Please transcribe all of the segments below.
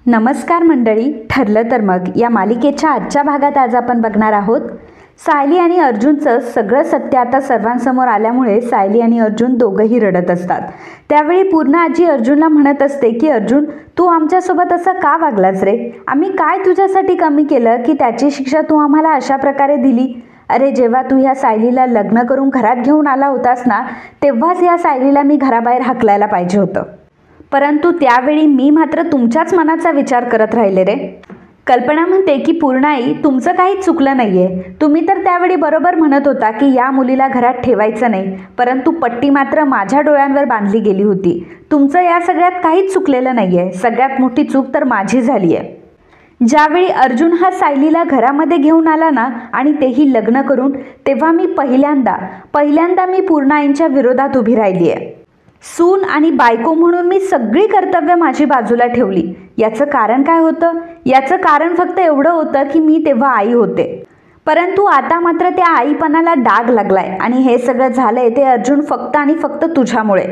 नमस्कार मंडळी, ठरलं तर मग या मालिकेच्या आजच्या भागात आज आपण बघणार आहोत सायली आणि अर्जुनचं सगळं सत्य आता सर्वांसमोर आल्यामुळे सायली आणि अर्जुन दोघंही रडत असतात। त्यावेळी पूर्ण आजी अर्जुनला म्हणत असते की अर्जुन, तू आमच्यासोबत असं का वागलास रे? आम्ही काय तुझ्यासाठी कमी केलं की त्याची शिक्षा तू आम्हाला अशा प्रकारे दिली? अरे, जेव्हा तू ह्या सायलीला लग्न करून घरात घेऊन आला होतास ना, तेव्हाच या सायलीला मी घराबाहेर हाकलायला पाहिजे होतं, परंतु त्यावेळी मी मात्र तुमच्याच मनाचा विचार करत राहिले रे। कल्पना म्हणते की पूर्णाई, तुमचं काहीच चुकलं नाहीये। तुम्ही तर त्यावेळी बरोबर म्हणत होता की या मुलीला घरात ठेवायचं नाही, परंतु पट्टी मात्र माझ्या डोळ्यांवर बांधली गेली होती। तुमचं या सगळ्यात काहीच चुकलेलं नाहीये। सगळ्यात मोठी चूक तर माझी झाली आहे। ज्यावेळी अर्जुन हा सायलीला घरामध्ये घेऊन आला ना, आणि तेही लग्न करून, तेव्हा मी पहिल्यांदा मी पूर्णाईंच्या विरोधात उभी राहिली आहे। सून आणि बायको म्हणून मी सगळी कर्तव्य माझी बाजूला ठेवली। याचं कारण काय होतं? याचं कारण फक्त एवढं होतं की मी तेव्हा आई होते, परंतु आता मात्र त्या आईपणाला डाग लागलाय आणि हे सगळं झालंय ते अर्जुन फक्त आणि फक्त तुझ्यामुळे।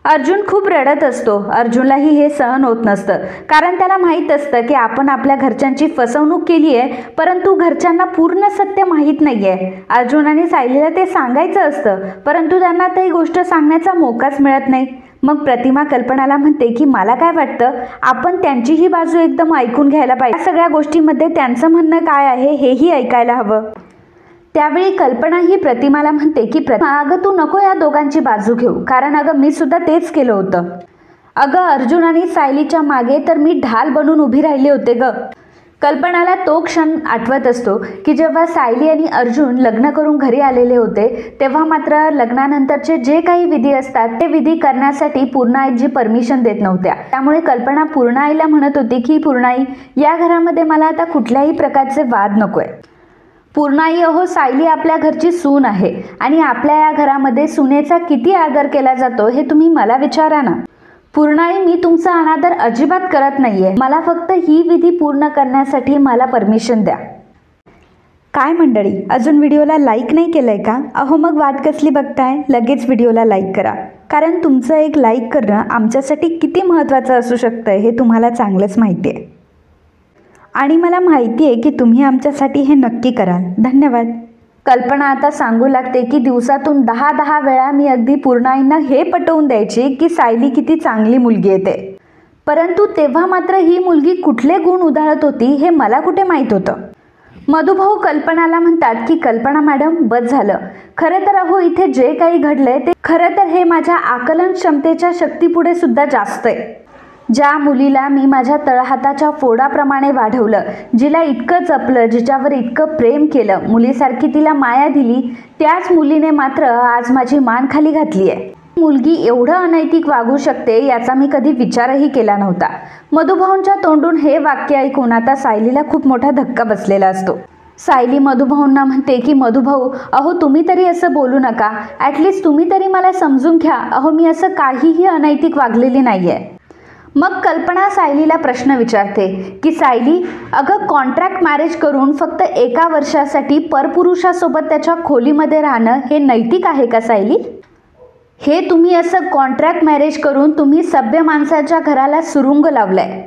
अर्जुन खूप रडत असतो। अर्जुनलाही हे सहन होत नसतं, कारण त्याला माहीत असतं की आपण आपल्या घरच्यांची फसवणूक केली आहे, परंतु घरच्यांना पूर्ण सत्य माहीत नाही आहे। अर्जुन आणि सायलीला ते सांगायचं असतं, परंतु त्यांना ती गोष्ट सांगण्याचा मोकाच मिळत नाही। मग प्रतिमा कल्पनाला म्हणते की मला काय वाटतं, आपण त्यांचीही बाजू एकदम ऐकून घ्यायला पाहिजे। या सगळ्या गोष्टींमध्ये त्यांचं म्हणणं काय आहे हेही ऐकायला हवं। त्यावेळी कल्पना ही प्रतिमाला म्हणते की अगं, तू नको या दोघांची बाजू घेऊ, कारण अगं मी सुद्धा तेच केलं होतं। अगं, अर्जुन आणि सायलीच्या मागे तर मी ढाल बनून उभी राहिले होते ग। कल्पनाला तो क्षण आठवत असतो की जेव्हा सायली आणि अर्जुन लग्न करून घरी आलेले होते, तेव्हा मात्र लग्नानंतरचे जे काही विधी असतात ते विधी करण्यासाठी पूर्णाईजी परमिशन देत नव्हत्या। त्यामुळे कल्पना पूर्णाईला म्हणत होती की पूर्णाई, या घरामध्ये मला आता कुठल्याही प्रकारचे वाद नकोय। पूर्णाई, अहो, सायली आपल्या घरची सून आहे आणि आपल्या या घरामध्ये सुनेचा किती आदर केला जातो हे तुम्ही मला विचारा ना। पूर्णाई, मी तुमचा अनादर अजिबात करत नाहीये, मला फक्त ही विधी पूर्ण करण्यासाठी मला परमिशन द्या। काय मंडळी, अजून व्हिडिओला लाईक नाही केलंय का? अहो, मग वाट कसली बघताय? लगेच व्हिडिओला लाईक करा, कारण तुमचं एक लाईक करणं आमच्यासाठी किती महत्त्वाचं असू शकतं हे तुम्हाला चांगलंच माहिती आहे, आणि मला माहिती आहे की तुम्ही आमच्यासाठी हे नक्की कराल। धन्यवाद। कल्पना आता सांगू लागते की दिवसातून 10 वेळा मी अगदी पूर्णाईंना हे पटवून द्यायची की सायली किती चांगली मुलगी आहे ते, परंतु तेव्हा मात्र ही मुलगी कुठले गुण उधळत होती हे मला कुठे माहीत होतं। मधुभाऊ कल्पनाला म्हणतात की कल्पना मॅडम, बस झालं। खरं तर अहो, इथे जे काही घडलंय ते खरं तर हे माझ्या आकलन क्षमतेच्या शक्तीपुढे सुद्धा जास्त आहे। ज्या मुलीला मी माझ्या तळहाताच्या फोडाप्रमाणे वाढवलं, जिला इतकं जपलं, जिच्यावर इतकं प्रेम केलं, मुलीसारखी तिला माया दिली, त्याच मुलीने मात्र आज माझी मान खाली घातली आहे। मुलगी एवढं अनैतिक वागू शकते याचा मी कधी विचारही केला नव्हता। मधुभाऊंच्या तोंडून हे वाक्य ऐकून आता सायलीला खूप मोठा धक्का बसलेला असतो। सायली मधुभाऊंना म्हणते की मधुभाऊ, अहो, तुम्ही तरी असं बोलू नका, ॲटलिस्ट तुम्ही तरी मला समजून घ्या। अहो, मी असं काहीही अनैतिक वागलेली नाहीये। मग कल्पना सायलीला प्रश्न विचारते की सायली, अगं, कॉन्ट्रॅक्ट मॅरेज करून फक्त 1 वर्षासाठी परपुरुषासोबत त्याच्या खोलीमध्ये राहणं हे नैतिक आहे का सायली? हे तुम्ही असं कॉन्ट्रॅक्ट मॅरेज करून तुम्ही सभ्य माणसाच्या घराला सुरुंग लावलाय।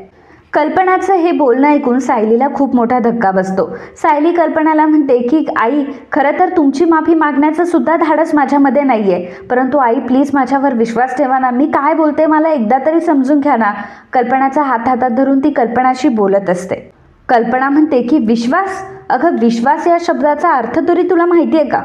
कल्पनाचं हे बोलणं ऐकून सायलीला खूप मोठा धक्का बसतो। सायली कल्पनाला म्हणते की आई, खरं तर तुमची माफी मागण्याचं सुद्धा धाडस माझ्यामध्ये नाहीये, परंतु आई, प्लीज माझ्यावर विश्वास ठेवा ना, मी काय बोलते मला एकदा तरी समजून घ्या ना। कल्पनाचा हातात धरून ती कल्पनाशी बोलत असते। कल्पना म्हणते की विश्वास? अगं, विश्वास या शब्दाचा अर्थ तरी तुला माहिती आहे का?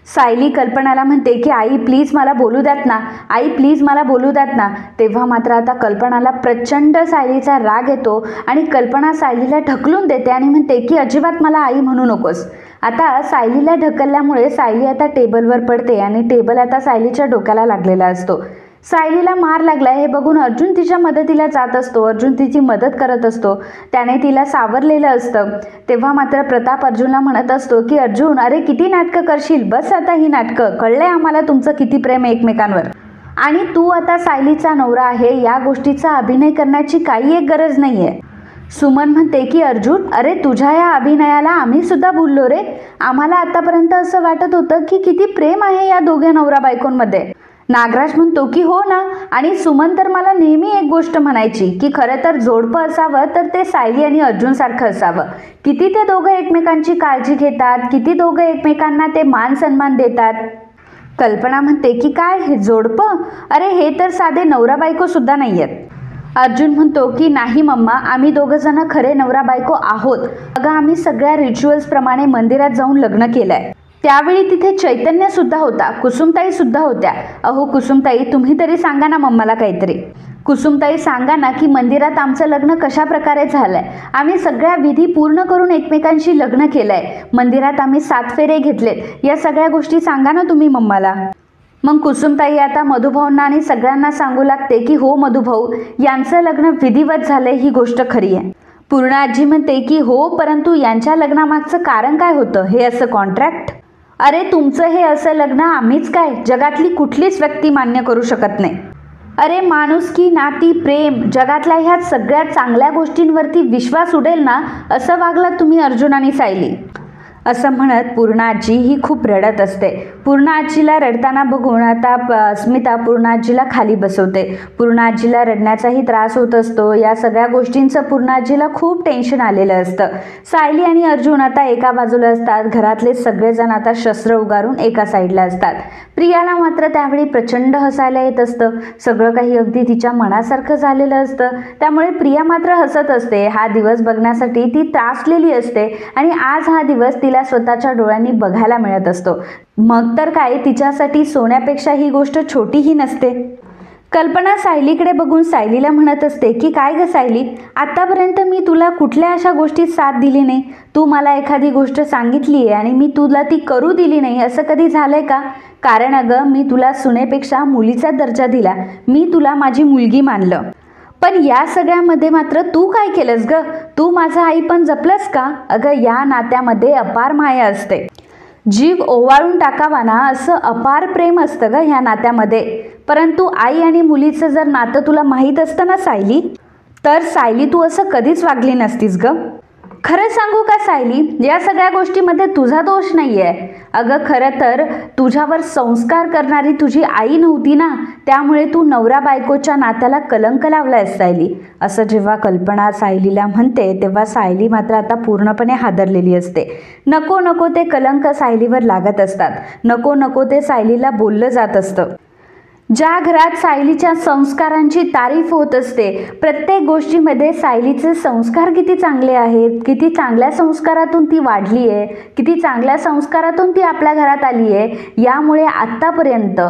सायली कल्पनाला म्हणते की आई, प्लीज मला बोलू द्यात ना, आई, प्लीज मला बोलू द्यात ना। तेव्हा मात्र आता कल्पनाला प्रचंड सायलीचा राग येतो आणि कल्पना सायलीला ढकलून देते आणि म्हणते की अजिबात मला आई म्हणू नकोस। आता सायलीला ढकलल्यामुळे सायली आता टेबलवर पडते आणि टेबल आता सायलीच्या डोक्याला लागलेला असतो। सायलीला मार लागलाय हे बघून अर्जुन तिच्या मदतीला जात असतो। अर्जुन तिची मदत करत असतो, त्याने तिला सावरलेलं असतं। तेव्हा मात्र प्रताप अर्जुनला म्हणत असतो की अर्जुन, अरे किती नाटकं करशील, बस आता ही नाटकं, कळलंय आम्हाला तुमचं किती प्रेम आहे एकमेकांवर, आणि तू आता सायलीचा नवरा आहे या गोष्टीचा अभिनय करण्याची काही एक गरज नाहीये। सुमन म्हणते की अर्जुन, अरे तुझ्या या अभिनयाला आम्ही सुद्धा भुललो रे। आम्हाला आतापर्यंत असं वाटत होतं की किती प्रेम आहे या दोघे नवरा बायकोंमध्ये। नागराज म्हणतो की हो ना, आणि सुमन तर मला नेहमी एक गोष्ट म्हणायची की खरं तर जोडपं असावं तर ते सायली आणि अर्जुन सारखं असावं. किती ते दोघं एकमेकांची काळजी घेतात, किती दोघं एकमेकांना ते मान सन्मान देतात. कल्पना म्हणते की काय हे जोडपं? अरे हे तर साधे नवरा बायको सुद्धा नाही आहेत. अर्जुन म्हणतो की नाही मम्मा, आम्ही दोघं जण खरे नवरा बायको आहोत. अगं आम्ही सगळ्या रिच्युअल्स प्रमाणे मंदिरात जाऊन लग्न केलंय. त्यावेळी तिथे चैतन्य सुद्धा होता, कुसुमताई सुद्धा होत्या. अहो कुसुमताई, तुम्ही तरी सांगा ना मम्माला काहीतरी. कुसुमताई सांगा ना की मंदिरात आमचं लग्न कशा प्रकारे झालंय. आम्ही सगळ्या विधी पूर्ण करून एकमेकांशी लग्न केलंय. मंदिरात आम्ही 7 फेरे घेतलेत. या सगळ्या गोष्टी सांगा ना तुम्ही मम्माला. मग कुसुमताई आता मधुभाऊंना आणि सगळ्यांना सांगू लागते की हो मधुभाऊ, यांचं लग्न विधिवत झालंय, ही गोष्ट खरी आहे. पूर्ण आजी म्हणते की हो, परंतु यांच्या लग्नामागचं कारण काय होतं? हे असं कॉन्ट्रॅक्ट? अरे तुमचं हे असं लग्न आम्हीच काय, जगातली कुठलीच व्यक्ती मान्य करू शकत नाही. अरे माणुसकी, नाती, प्रेम, जगातल्या ह्या सगळ्या चांगल्या गोष्टींवरती विश्वास उडेल ना, असं वागलात तुम्ही अर्जुन आणि सायली. असं म्हणत पूर्ण आजी ही खूप रडत असते. पूर्ण आजीला रडताना बघून आता स्मिता पूर्ण आजीला खाली बसवते. पूर्ण आजीला रडण्याचाही त्रास होत असतो. या सगळ्या गोष्टींचं पूर्ण आजीला खूप टेन्शन आलेलं असतं. सायली आणि अर्जुन आता एका बाजूला असतात. घरातले सगळेजण आता शस्त्र उगारून एका साईडला असतात. प्रियाला मात्र त्यावेळी प्रचंड हसायला येत असतं. सगळं काही अगदी तिच्या मनासारखं झालेलं असतं. त्यामुळे प्रिया मात्र हसत असते. हा दिवस बघण्यासाठी ती त्रासलेली असते आणि आज हा दिवस तिला स्वतःच्या डोळ्यांनी बघायला मिळत असतो. मग तर काय, तिच्यासाठी सोन्यापेक्षा ही गोष्ट छोटीही नसते. कल्पना सायलीकडे बघून सायलीला म्हणत असते की काय ग सायली, आतापर्यंत मी तुला कुठल्या अशा गोष्टीत साथ दिली नाही. तू मला एखादी गोष्ट सांगितली आहे आणि मी तुला ती करू दिली नाही, असं कधी झालंय का? कारण अगं मी तुला सुनेपेक्षा मुलीचा दर्जा दिला. मी तुला माझी मुलगी मानलं. पण या सगळ्यामध्ये मात्र तू काय केलंस ग? तू माझं आई पण जपलंस का? अगं या नात्यामध्ये अपार माया असते. जीव ओवाळून टाकावा ना असं अपार प्रेम असतं ग ह्या नात्यामध्ये. परंतु आई आणि मुलीचं जर नातं तुला माहीत असतं ना सायली, तर सायली तू असं कधीच वागली नसतीस ग. खरं सांगू का सायली, या सगळ्या गोष्टीमध्ये तुझा दोष नाही आहे. अगं खरं तर तुझ्यावर संस्कार करणारी तुझी आई नव्हती ना, त्यामुळे तू नवरा बायकोच्या नात्याला कलंक लावलायस सायली. असं जेव्हा कल्पना सायलीला म्हणते तेव्हा सायली मात्र आता पूर्णपणे हादरलेली असते. नको नको ते कलंक सायलीवर लागत असतात. नको नको ते सायलीला बोललं जात असतं. ज्या घरात सायलीच्या संस्कारांची तारीफ होत असते, प्रत्येक गोष्टीमध्ये सायलीचे संस्कार किती चांगले आहेत, किती चांगल्या संस्कारातून ती वाढली आहे, किती चांगल्या संस्कारातून ती आपल्या घरात आली आहे, यामुळे आत्तापर्यंत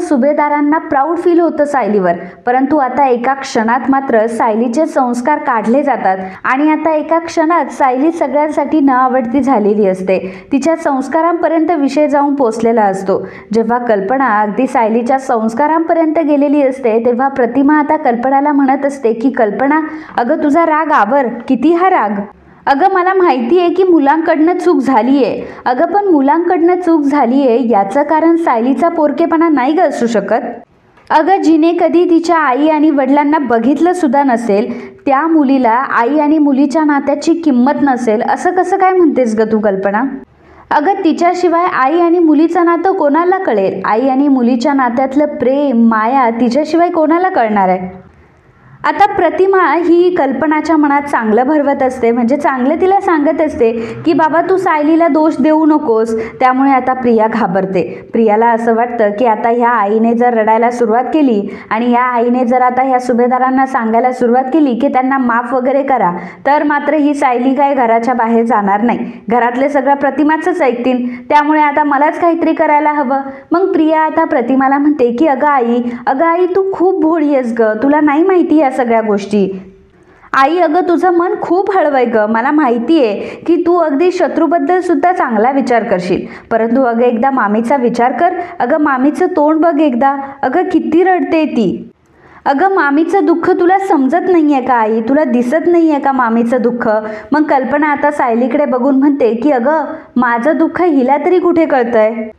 सुभेदारांना प्राऊड फील होतं सायलीवर. परंतु आता एका क्षणात मात्र सायलीचे संस्कार काढले जातात आणि आता एका क्षणात सायली सगळ्यांसाठी न आवडती झालेली असते. तिच्या संस्कारांपर्यंत विषय जाऊन पोचलेला असतो. जेव्हा कल्पना अगदी सायली संस्कारांपर्यंत गेलेली असते तेव्हा प्रतिमा आता कल्पनाला म्हणत असते की कल्पना, अगं तुझा राग आवर. किती हा राग? अगं मला माहिती आहे की मुलांकडनं चूक झाली आहे. अगं पण मुलांकडनं चूक झाली आहे याचं कारण सायलीचा पोरकेपणा नाही ग असू शकत. अगं जिने कधी तिच्या आई आणि वडिलांना बघितलं सुद्धा नसेल, त्या मुलीला आई आणि मुलीच्या नात्याची किंमत नसेल, असं कसं काय म्हणतेस ग तू कल्पना? अगं तिच्याशिवाय आई आणि मुलीचं नातं कोणाला कळेल? आई आणि मुलीच्या नात्यातलं प्रेम, माया तिच्याशिवाय कोणाला कळणार आहे? आता प्रतिमा ही कल्पनाच्या मनात चांगलं भरवत असते, म्हणजे चांगलं तिला सांगत असते की बाबा तू सायलीला दोष देऊ नकोस. त्यामुळे आता प्रिया घाबरते. प्रियाला असं वाटतं की आता ह्या आईने जर रडायला सुरुवात केली आणि या आईने जर आता ह्या सुभेदारांना सांगायला सुरुवात केली की त्यांना माफ वगैरे करा, तर मात्र ही सायली काय घराच्या बाहेर जाणार नाही. घरातले सगळं प्रतिमाचंच ऐकतील. त्यामुळे आता मलाच काहीतरी करायला हवं. मग प्रिया आता प्रतिमाला म्हणते की अगं आई तू खूप भोळी आहेस ग, तुला नाही माहिती या सगळ्या गोष्टी. आई अगं तुझं मन खूप हळवंय ग. मला माहिती आहे की तू अगदी शत्रूबद्दल सुद्धा चांगला विचार करशील, परंतु अगं एकदा मामीचा विचार कर. अगं मामीचं तोंड बघ एकदा. अगं किती रडते ती. अगं मामीचं दुःख तुला समजत नाही आहे का आई? तुला दिसत नाही आहे का मामीचं दुःख? मग कल्पना आता सायलीकडे बघून म्हणते की अगं माझं दुःख हिला तरी कुठे कळतंय,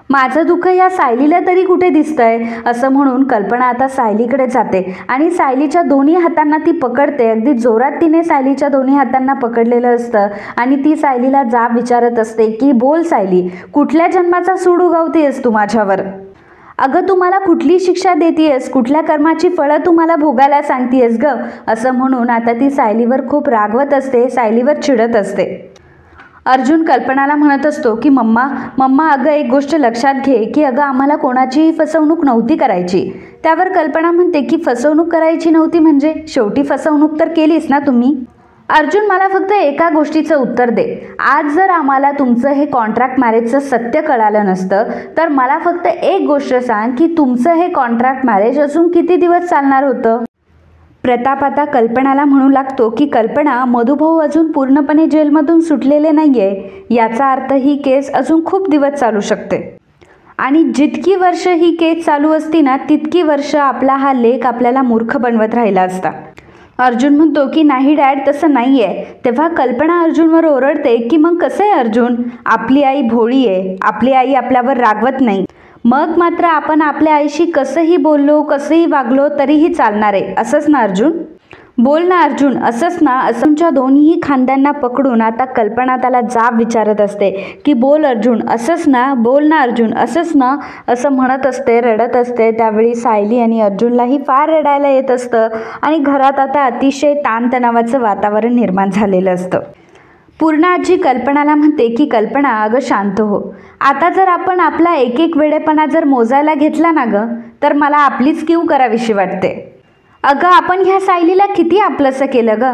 माझं दुःख या सायलीला तरी कुठे दिसतंय. असं म्हणून कल्पना आता सायलीकडे जाते आणि सायलीच्या दोन्ही हातांना ती पकडते. अगदी जोरात तिने सायलीच्या दोन्ही हातांना पकडलेलं असतं आणि ती सायलीला जाब विचारत असते की बोल सायली, कुठल्या जन्माचा सूड उगवतेस तू माझ्यावर? अगं तू मला कुठली शिक्षा देतेयस, कुठल्या कर्माची फळं तू मला भोगायला सांगतेयस ग, असं म्हणून आता ती सायलीवर खूप रागवत असते, सायलीवर चिडत असते. अर्जुन कल्पनाला म्हणत असतो की मम्मा अगं एक गोष्ट लक्षात घे की अगं आम्हाला कोणाचीही फसवणूक नव्हती करायची. त्यावर कल्पना म्हणते की फसवणूक करायची नव्हती म्हणजे शेवटी फसवणूक तर केलीस ना तुम्ही. अर्जुन मला फक्त एका गोष्टीचं उत्तर दे. आज जर आम्हाला तुमचं हे कॉन्ट्रॅक्ट मॅरेजचं सत्य कळालं नसतं तर मला फक्त एक गोष्ट सांग की तुमचं हे कॉन्ट्रॅक्ट मॅरेज अजून किती दिवस चालणार होतं. प्रताप आता कल्पनाला म्हणू लागतो की कल्पना, मधुभाऊ अजून पूर्णपणे जेलमधून सुटलेले नाहीये, याचा अर्थ ही केस अजून खूप दिवस चालू शकते आणि जितकी वर्ष ही केस चालू असती ना तितकी वर्ष आपला हा लेक आपल्याला मूर्ख बनवत राहिला असता. अर्जुन म्हणतो की नाही डॅड, तसं नाही आहे. तेव्हा कल्पना अर्जुनवर ओरडते की मग कसं आहे अर्जुन, आपली आई भोळी आहे, आपली आई आपल्यावर रागवत नाही, मग मात्र आपण आपल्या आईशी कसंही बोललो कसंही वागलो तरीही चालणार आहे, असंच ना अर्जुन. बोल ना अर्जुन, असंच ना. असंच्या दोन्ही खांद्यांना पकडून आता कल्पना त्याला जाब विचारत असते की बोल अर्जुन, असंच ना, बोल ना अर्जुन, असंच ना, असं म्हणत असते, रडत असते. त्यावेळी सायली आणि अर्जुनलाही फार रडायला येत असतं आणि घरात आता अतिशय ताणतणावाचं वातावरण निर्माण झालेलं असतं. पूर्णा आजी कल्पनाला म्हणते की कल्पना अगं शांत हो. आता जर आपण आपला एक एक वेडेपणा जर मोजायला घेतला ना गं तर मला आपलीच कीव करावीशी वाटते. अगं आपण ह्या सायलीला किती आपलंसं केलं ग.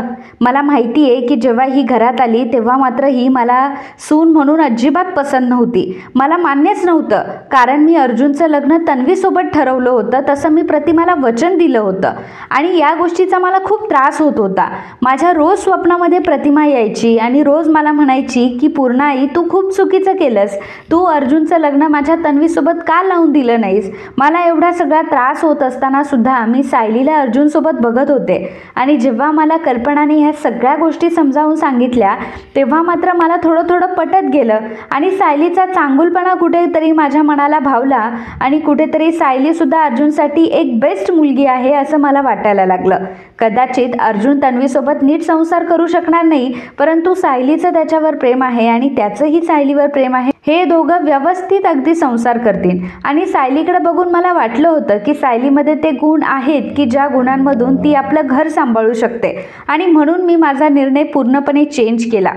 मला माहिती आहे की जेव्हा ही घरात आली तेव्हा मात्र ही मला सून म्हणून अजिबात पसंत नव्हती. मला मान्यच नव्हतं, कारण मी अर्जुनचं लग्न तन्वीसोबत ठरवलं होतं, तसं मी प्रतिमाला वचन दिलं होतं आणि या गोष्टीचा मला खूप त्रास होत होता. माझ्या रोज स्वप्नामध्ये प्रतिमा यायची आणि रोज मला म्हणायची की पूर्णाई तू खूप चुकीचं केलंस, तू अर्जुनचं लग्न माझ्या तन्वीसोबत का लावून दिलं नाहीस. मला एवढा सगळा त्रास होत असताना सुद्धा मी सायलीला अर्जुन सोबत बघत होते आणि जेव्हा मला कल्पनाने ह्या सगळ्या गोष्टी समजावून सांगितल्या तेव्हा मात्र मला थोडं थोडं पटत गेलं आणि सायलीचा चांगुलपणा कुठेतरी माझ्या मनाला भावला आणि कुठेतरी सायली सुद्धा अर्जुनसाठी एक बेस्ट मुलगी आहे असं मला वाटायला लागलं. कदाचित अर्जुन तन्वीसोबत नीट संसार करू शकणार नाही, परंतु सायलीचं त्याच्यावर प्रेम आहे आणि त्याचंही सायलीवर प्रेम आहे. हे दोघं व्यवस्थित अगदी संसार करतील आणि सायलीकडे बघून मला वाटलं होतं की सायलीमध्ये ते गुण आहेत की ज्या गुणांमधून ती आपलं घर सांभाळू शकते आणि म्हणून मी माझा निर्णय पूर्णपणे चेंज केला.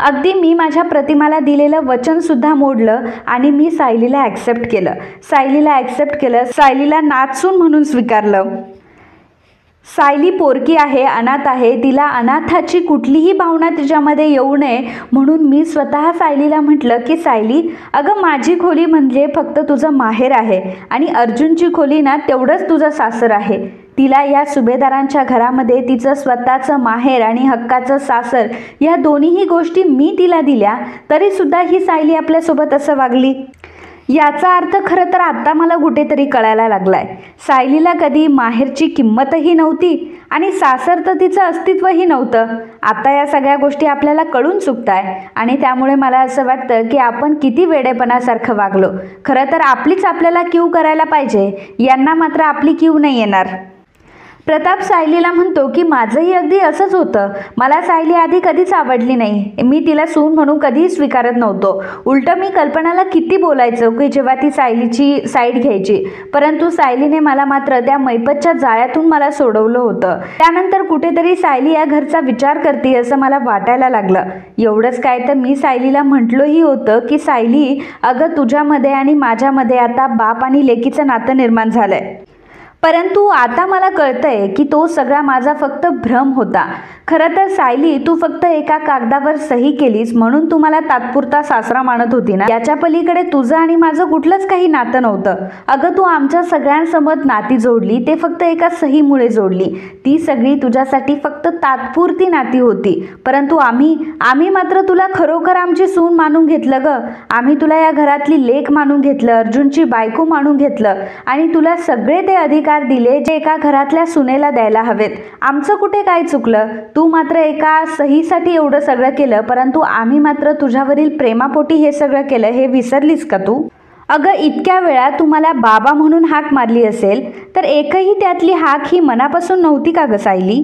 अगदी मी माझ्या प्रतिमाला दिलेलं वचन सुद्धा मोडलं आणि मी सायलीला ॲक्सेप्ट केलं. सायलीला नातसून म्हणून स्वीकारलं. सायली पोरकी आहे, अनाथ आहे, तिला अनाथाची कुठलीही भावना तिच्यामध्ये येऊ नये म्हणून मी स्वतः सायलीला म्हटलं की सायली अगं माझी खोली म्हणजे फक्त तुझं माहेर आहे आणि अर्जुनची खोली ना तेवढंच तुझं सासर आहे. तिला या सुभेदारांच्या घरामध्ये तिचं स्वतःचं माहेर आणि हक्काचं सासर या दोन्हीही गोष्टी मी तिला दिल्या तरीसुद्धा ही सायली आपल्यासोबत असं वागली. याचा अर्थ खरं तर आता मला कुठेतरी कळायला लागलाय. सायलीला कधी माहेरची किंमतही नव्हती आणि सासर तर तिचं अस्तित्वही नव्हतं. आता या सगळ्या गोष्टी आपल्याला कळून चुकताय आणि त्यामुळे मला असं वाटतं की आपण किती वेडेपणासारखं वागलो. खरं तर आपलीच आपल्याला कीव करायला पाहिजे, यांना मात्र आपली कीव नाही येणार. प्रताप सायलीला म्हणतो की माझंही अगदी असंच होतं. मला सायली आधी कधीच आवडली नाही, मी तिला सून म्हणून कधीही स्वीकारत नव्हतो. उलटं मी कल्पनाला किती बोलायचं की जेव्हा ती सायलीची साईड घ्यायची, परंतु सायलीने मला मात्र त्या मैपतच्या जाळ्यातून मला सोडवलं होतं. त्यानंतर कुठेतरी सायली या घरचा विचार करते असं मला वाटायला लागलं. एवढंच काय तर मी सायलीला म्हटलंही होतं की सायली अगं तुझ्यामध्ये आणि माझ्यामध्ये आता बाप आणि लेकीचं नातं निर्माण झालंय. परंतु आता मला कळतंय की तो सगळा माझा फक्त भ्रम होता. खरं तर सायली तू फक्त एका कागदावर सही केलीस म्हणून तू मला तात्पुरता सासरा मानत होती ना. याच्या पलीकडे तुझं आणि माझं कुठलंच काही नातं नव्हतं. अगं तू आमच्या सगळ्यांसोबत नाती जोडली ते फक्त एका सहीमुळे जोडली. ती सगळी तुझ्यासाठी फक्त तात्पुरती नाती होती. परंतु आम्ही मात्र तुला खरोखर आमची सून मानून घेतलं ग. आम्ही तुला या घरातली लेक मानून घेतलं, अर्जुनची बायको मानून घेतलं आणि तुला सगळे ते अधिकार दिले जे एका घरातल्या सुनेला द्यायला हवेत. आमचं कुठे काय चुकलं. तू मात्र एका सहीसाठी एवढं सगळं केलं, परंतु आम्ही मात्र तुझ्यावरील प्रेमापोटी हे सगळं केलं, हे विसरलीस का तू. अगं इतक्या वेळा तू मला बाबा म्हणून हाक मारली असेल तर एकही त्यातली हाक ही मनापासून नव्हती का ग सायली.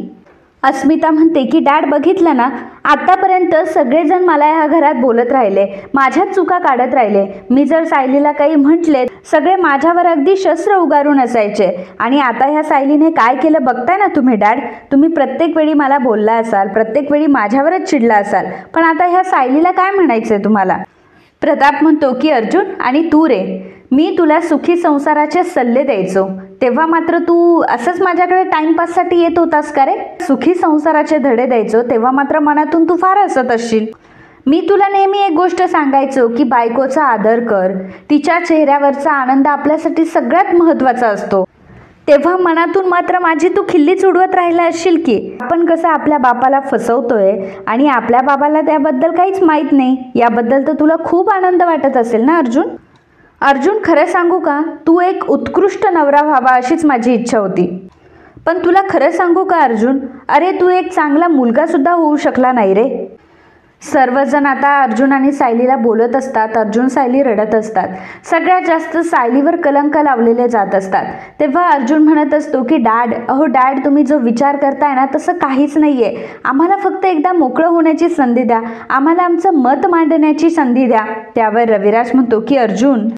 अस्मिता म्हणते की डॅड बघितलं ना, आतापर्यंत सगळेजण मला ह्या घरात बोलत राहिले, माझ्याच चुका काढत राहिले. मी जर सायलीला काही म्हटले सगळे माझ्यावर अगदी शस्त्र उगारून असायचे आणि आता ह्या सायलीने काय केलं बघताय ना तुम्ही डॅड. तुम्ही प्रत्येक वेळी मला बोलला असाल, प्रत्येक वेळी माझ्यावरच चिडला असाल, पण आता ह्या सायलीला काय म्हणायचंय तुम्हाला. प्रताप म्हणतो की अर्जुन आणि तू रे, मी तुला सुखी संसाराचे सल्ले द्यायचो तेव्हा मात्र तू असंच माझ्याकडे टाइमपाससाठी येत होतास का रे. सुखी संसाराचे धडे द्यायचो तेव्हा मात्र मनातून तू फार हसत असशील. मी तुला नेहमी एक गोष्ट सांगायचो की बायकोचा आदर कर, तिच्या चेहऱ्यावरचा आनंद आपल्यासाठी सगळ्यात महत्त्वाचा असतो. तेव्हा मनातून मात्र माझी तू खिल्लीच उडवत राहिला असशील की आपण कसं आपल्या बापाला फसवतोय आणि आपल्या बाबाला त्याबद्दल काहीच माहीत नाही. याबद्दल तर तुला खूप आनंद वाटत असेल ना अर्जुन. अर्जुन खरं सांगू का, तू एक उत्कृष्ट नवरा व्हावा अशीच माझी इच्छा होती. पण तुला खरं सांगू का अर्जुन, अरे तू एक चांगला मुलगा सुद्धा होऊ शकला नाही रे. सर्वजण आता अर्जुन आणि सायलीला बोलत असतात. अर्जुन सायली रडत असतात. सगळ्यात जास्त सायलीवर कलंक लावलेले जात असतात. तेव्हा अर्जुन म्हणत असतो की डॅड, अहो डॅड, तुम्ही जो विचार करताय ना तसं काहीच नाही आहे. आम्हाला फक्त एकदा मोकळं होण्याची संधी द्या, आम्हाला आमचं मत मांडण्याची संधी द्या. त्यावर रविराज म्हणतो की अर्जुन,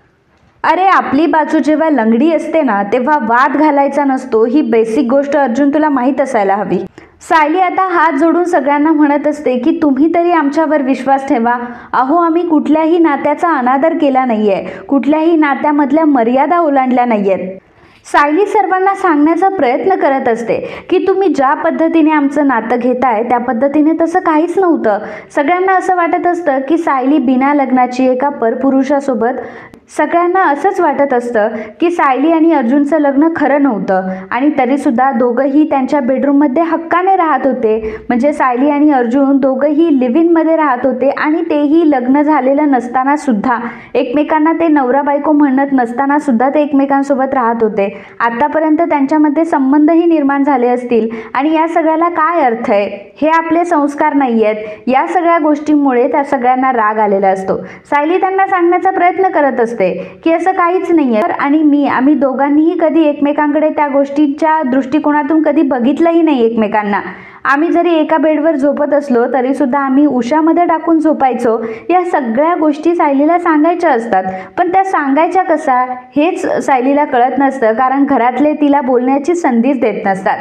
अरे आपली बाजू जेव्हा लंगडी असते ना तेव्हा वाद घालायचा नसतो, ही बेसिक गोष्ट अर्जुन तुला माहीत असायला हवी. सायली आता हात जोडून सगळ्यांना म्हणत असते की तुम्ही तरी आमच्यावर विश्वास ठेवा. अहो आम्ही कुठल्याही नात्याचा अनादर केला नाहीये, कुठल्याही नात्यामधल्या मर्यादा ओलांडल्या नाहीयेत. सायली सर्वांना सांगण्याचा प्रयत्न करत असते की तुम्ही ज्या पद्धतीने आमचं नातं घेताय त्या पद्धतीने तसं काहीच नव्हतं. सगळ्यांना असं वाटत असतं की सायली बिना लग्नाची एका परपुरुषासोबत, सगळ्यांना असंच वाटत असतं की सायली आणि अर्जुनचं लग्न खरं नव्हतं आणि तरीसुद्धा दोघंही त्यांच्या बेडरूममध्ये हक्काने राहत होते. म्हणजे सायली आणि अर्जुन दोघंही लिव्ह इनमध्ये राहत होते आणि तेही लग्न झालेलं नसताना सुद्धा, एकमेकांना ते नवरा बायको म्हणत नसताना सुद्धा ते एकमेकांसोबत राहत होते. आतापर्यंत त्यांच्यामध्ये संबंधही निर्माण झाले असतील आणि या सगळ्याला काय अर्थ आहे. हे आपले संस्कार नाही आहेत. या सगळ्या गोष्टींमुळे त्या सगळ्यांना राग आलेला असतो. सायली त्यांना सांगण्याचा प्रयत्न करत असते की असं काहीच नाहीये आणि आम्ही दोघांनीही कधी एकमेकांकडे त्या गोष्टीच्या दृष्टिकोनातून कधी बघितलंही नाही एकमेकांना. आम्ही जरी एका बेडवर झोपत असलो तरी सुद्धा आम्ही उशामध्ये टाकून झोपायचो. या सगळ्या गोष्टी सायलीला सांगायच्या असतात, पण त्या सांगायच्या कसा हेच सायलीला कळत नसतं, कारण घरातले तिला बोलण्याची संधीच देत नसतात.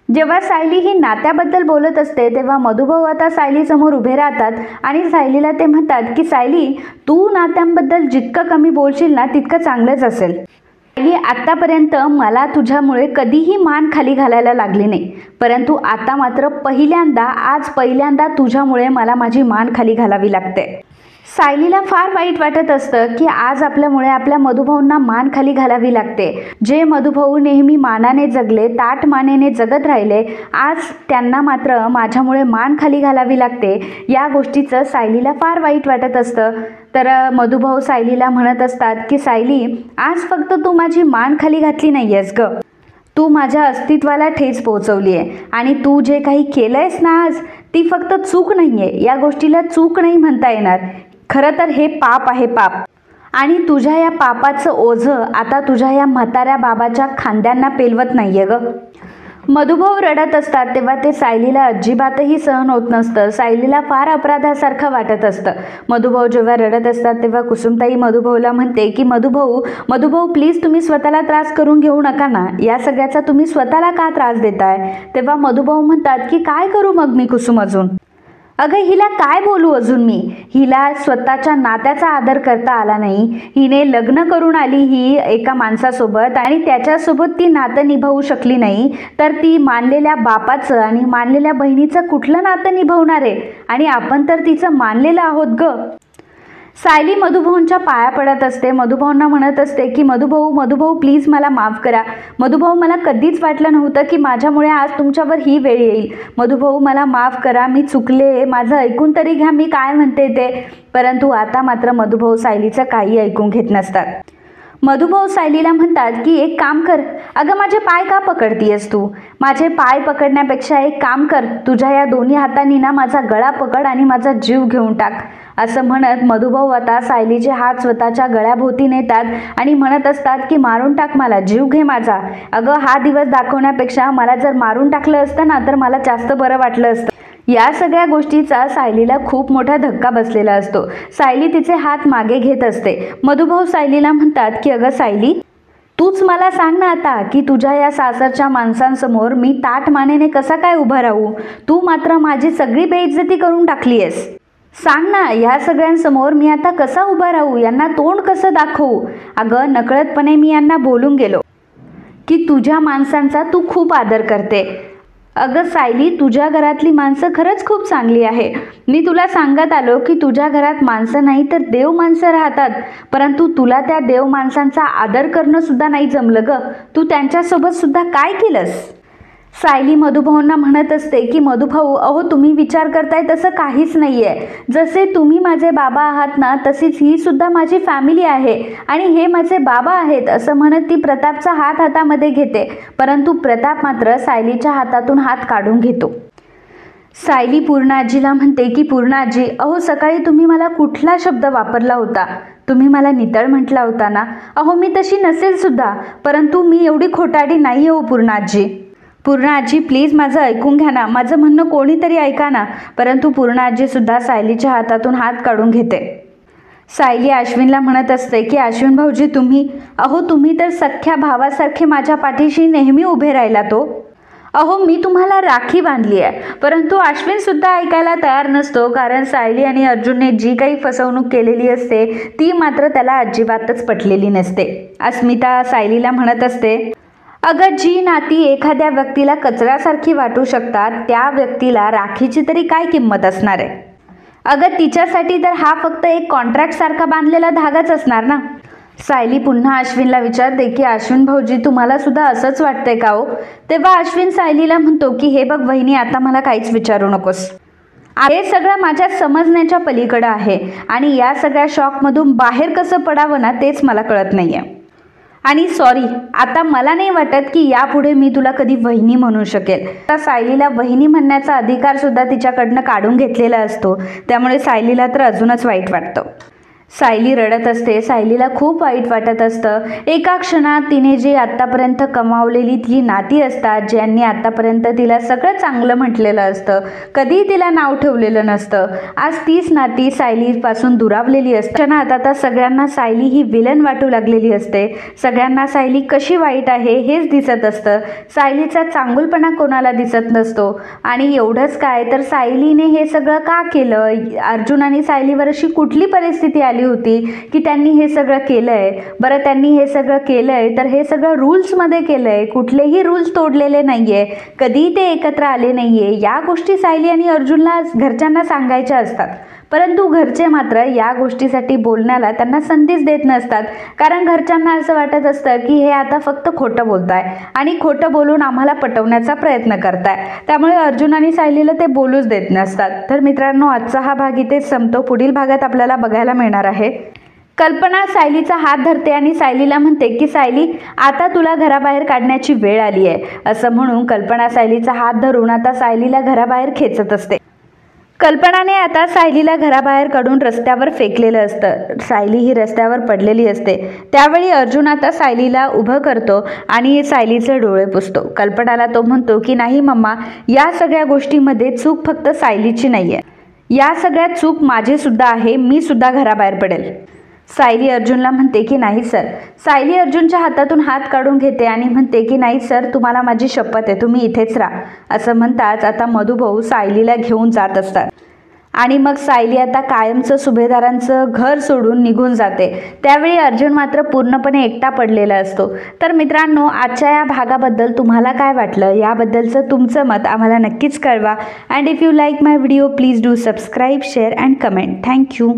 जेव्हा सायली ही नात्याबद्दल बोलत असते तेव्हा मधुभाऊ आता सायलीसमोर उभे राहतात आणि सायलीला ते म्हणतात की सायली, तू नात्यांबद्दल जितकं कमी बोलशील ना तितकं चांगलंच असेल. सायली, आत्तापर्यंत मला तुझ्यामुळे कधीही मान खाली घालायला लागली नाही, परंतु आता मात्र आज पहिल्यांदा तुझ्यामुळे मला माझी मान खाली घालावी लागते. सायलीला फार वाईट वाटत असतं की आज आपल्यामुळे आपल्या मधुभाऊंना मान खाली घालावी लागते. जे मधुभाऊ नेहमी मानाने जगले, ताठ मानेने जगत राहिले, आज त्यांना मात्र माझ्यामुळे मान खाली घालावी लागते. या गोष्टीचं सायलीला फार वाईट वाटत असतं. तर मधुभाऊ सायलीला म्हणत असतात की सायली, आज फक्त तू माझी मान खाली घातली नाही आहेस ग, तू माझ्या अस्तित्वाला ठेच पोहोचवली आहे आणि तू जे काही केलं आहेस ना आज, ती फक्त चूक नाही आहे. या गोष्टीला चूक नाही म्हणता येणार. खरं तर हे पाप आहे, पाप. आणि तुझ्या या पापाचं ओझं आता तुझ्या या म्हाताऱ्या बाबाच्या खांद्यांना पेलवत नाहीये ग. मधुभाऊ रडत असतात तेव्हा ते सायलीला अजिबातही सहन होत नसतं. सायलीला फार अपराधासारखं वाटत असतं. मधुभाऊ जेव्हा रडत असतात तेव्हा कुसुमताई मधुभाऊला म्हणते की मधुभाऊ प्लीज तुम्ही स्वतःला त्रास करून घेऊ नका ना, या सगळ्याचा तुम्ही स्वतःला का त्रास देताय. तेव्हा मधुभाऊ म्हणतात की काय करू मग मी कुसुम अजून. अगं हिला काय बोलू अजून मी. हिला स्वतःच्या नात्याचा आदर करता आला नाही. हिने लग्न करून आली ही एका माणसासोबत आणि त्याच्यासोबत ती नातं निभावू शकली नाही, तर ती मानलेल्या बापाचं आणि मानलेल्या बहिणीचं कुठलं नातं निभावणार आहे. आणि आपण तर तिचं मानलेलं आहोत ग. सायली मधुभाऊंच्या पाया पडत असते. मधुभाऊंना म्हणत असते की मधुभाऊ प्लीज मला माफ करा. मधुभाऊ, मला कधीच वाटलं नव्हतं की माझ्यामुळे आज तुमच्यावर ही वेळ येईल. मधुभाऊ मला माफ करा, मी चुकले, माझं ऐकून तरी घ्या मी काय म्हणते ते. परंतु आता मात्र मधुभाऊ सायलीचं काही ऐकून घेत नसतात. मधुभाऊ सायलीला म्हणतात की एक काम कर, अगं माझे पाय का पकडतीयस तू. माझे पाय पकडण्यापेक्षा एक काम कर, तुझ्या या दोन्ही हातांनी ना माझा गळा पकड आणि माझा जीव घेऊन टाक. असं म्हणत मधुभाऊ आता सायलीचे हात स्वतःच्या गळ्याभोवती नेतात आणि म्हणत असतात की मारून टाक मला, जीव घे माझा. अगं हा दिवस दाखवण्यापेक्षा मला जर मारून टाकलं असतं ना तर मला जास्त बरं वाटलं असतं. या सगळ्या गोष्टीचा सायलीला खूप मोठा धक्का बसलेला असतो. सायली तिचे हात मागे घेत असते. मधुभाऊ सायलीला म्हणतात की अगं सायली, तूच मला सांग ना आता की तुझ्या या सासरच्या माणसांसमोर मी ताठ मानेने कसा काय उभा राहू? तू मात्र माझी सगळी बेइज्जती करून टाकली आहेस. सांग ना, ह्या सगळ्यांसमोर मी आता कसा उभा राहू? यांना तोंड कसं दाखवू? अगं नकळतपणे मी यांना बोलून गेलो की तुझ्या माणसांचा तू खूप आदर करते. अगं सायली, तुझ्या घरातली माणसं खरंच खूप चांगली आहे. मी तुला सांगत आलो की तुझ्या घरात माणसं नाही तर देव माणसं राहतात, परंतु तुला त्या देव माणसांचा आदर करणं सुद्धा नाही जमलं ग. तू त्यांच्यासोबत सुद्धा काय केलंस? सायली मधुभाऊंना म्हणत असते की मधुभाऊ, अहो तुम्ही विचार करताय तसं काहीच नाही आहे. जसे तुम्ही माझे बाबा आहात ना, तशीच ही सुद्धा माझी फॅमिली आहे आणि हे माझे बाबा आहेत असं म्हणत ती प्रतापचा हात हातामध्ये घेते. परंतु प्रताप मात्र सायलीच्या हातातून हात काढून घेतो. सायली पूर्णाजीला म्हणते की पूर्णाजी, अहो सकाळी तुम्ही मला कुठला शब्द वापरला होता? तुम्ही मला नितळ म्हटला होता ना. अहो मी तशी नसेल सुद्धा, परंतु मी एवढी खोटाडी नाही हो पूर्णाजी. पूर्णाजी प्लीज माझं ऐकून घ्या ना, माझं म्हणणं कोणीतरी ऐका ना. परंतु पूर्णाजी सुद्धा सायलीच्या हातातून हात काढून घेते. सायली अश्विनला म्हणत असते की अश्विन भाऊजी तुम्ही तर सख्ख्या भावासारखे माझ्या पाठीशी नेहमी उभे राहिलात हो. अहो मी तुम्हाला राखी बांधली आहे. परंतु अश्विन सुद्धा ऐकायला तयार नसतो, कारण सायली आणि अर्जुनने जी काही फसवणूक केलेली असते ती मात्र त्याला अजिबातच पटलेली नसते. अस्मिता सायलीला म्हणत असते, अगं जी नाती एखाद्या व्यक्तीला कचऱ्यासारखी वाटू शकतात त्या व्यक्तीला राखीची तरी काय किंमत असणार आहे? अगं तिच्यासाठी तर हा फक्त एक कॉन्ट्रॅक्ट सारखा बांधलेला धागाच असणार ना. सायली पुन्हा अश्विनला विचारते की अश्विन भाऊजी तुम्हाला सुद्धा असंच वाटतंय का हो? तेव्हा अश्विन सायलीला म्हणतो की हे बघ वहिनी, आता मला काहीच विचारू नकोस. हे सगळं माझ्या समजण्याच्या पलीकडं आहे आणि या सगळ्या शॉकमधून बाहेर कसं पडावं ना तेच मला कळत नाही आहे. आणि सॉरी, आता मला नाही वाटत की यापुढे मी तुला कधी वहिनी म्हणू शकेल. आता सायलीला वहिनी म्हणण्याचा अधिकार सुद्धा तिच्याकडनं काढून घेतलेला असतो, त्यामुळे सायलीला तर अजूनच वाईट वाटतं. सायली रडत असते. सायलीला खूप वाईट वाटत असतं. एका क्षणात तिने जी आत्तापर्यंत कमावलेली ती नाती असतात, ज्यांनी आत्तापर्यंत तिला सगळं चांगलं म्हटलेलं असतं, कधी तिला नाव ठेवलेलं नसतं, आज तीच नाती सायलीपासून दुरावलेली असते. क्षणात आता सगळ्यांना सायली ही विलन वाटू लागलेली असते. सगळ्यांना सायली कशी वाईट आहे हेच दिसत असतं. सायलीचा चांगुलपणा कोणाला दिसत नसतो. आणि एवढंच काय तर सायलीने हे सगळं का केलं? अर्जुन आणि सायलीवर अशी कुठली परिस्थिती आली होती की त्यांनी हे सगळं केलंय? बरं, त्यांनी हे सगळं केलंय तर हे सगळं रूल्समध्ये केलंय, कुठलेही रूल्स तोडलेले नाहीये, कधी ते एकत्र आले नाहीये. या गोष्टी सायली आणि अर्जुनला घरच्यांना सांगायच्या असतात, परंतु घरचे मात्र या गोष्टीसाठी बोलण्याला त्यांना संधीच देत नसतात, कारण घरच्यांना असं वाटत असतं की हे आता फक्त खोटं बोलताय आणि खोटं बोलून आम्हाला पटवण्याचा प्रयत्न करताय. त्यामुळे अर्जुन आणि सायलीला ते बोलूच देत नसतात. तर मित्रांनो, आजचा हा भाग इथेच संपतो. पुढील भागात आपल्याला बघायला मिळणार आहे कल्पना सायलीचा हात धरते आणि सायलीला म्हणते की सायली, आता तुला घराबाहेर काढण्याची वेळ आली आहे. असं म्हणून कल्पना सायलीचा हात धरून आता सायलीला घराबाहेर खेचत असते. कल्पनाने आता सायलीला घराबाहेर काढून रस्त्यावर फेकलेलं असतं. सायली ही रस्त्यावर पडलेली असते. त्यावेळी अर्जुन आता सायलीला उभं करतो आणि सायलीचे डोळे पुसतो. कल्पनाला तो म्हणतो की नाही मम्मा, या सगळ्या गोष्टीमध्ये चूक फक्त सायलीची नाही आहे, या सगळ्यात चूक माझी सुद्धा आहे. मी सुद्धा घराबाहेर पडेल. सायली अर्जुनला म्हणते की नाही सर. सायली अर्जुनच्या हातातून हात काढून घेते आणि म्हणते की नाही सर, तुम्हाला माझी शपथ आहे, तुम्ही इथेच राहा. असं म्हणताच आता मधुभाऊ सायलीला घेऊन जात असतात आणि मग सायली आता कायमचं सुभेदारांचं घर सोडून निघून जाते. त्यावेळी अर्जुन मात्र पूर्णपणे एकटा पडलेला असतो. तर मित्रांनो, आजच्या या भागाबद्दल तुम्हाला काय वाटलं, याबद्दलचं तुमचं मत आम्हाला नक्कीच कळवा. And if you like my video please do subscribe, share and comment. Thank you.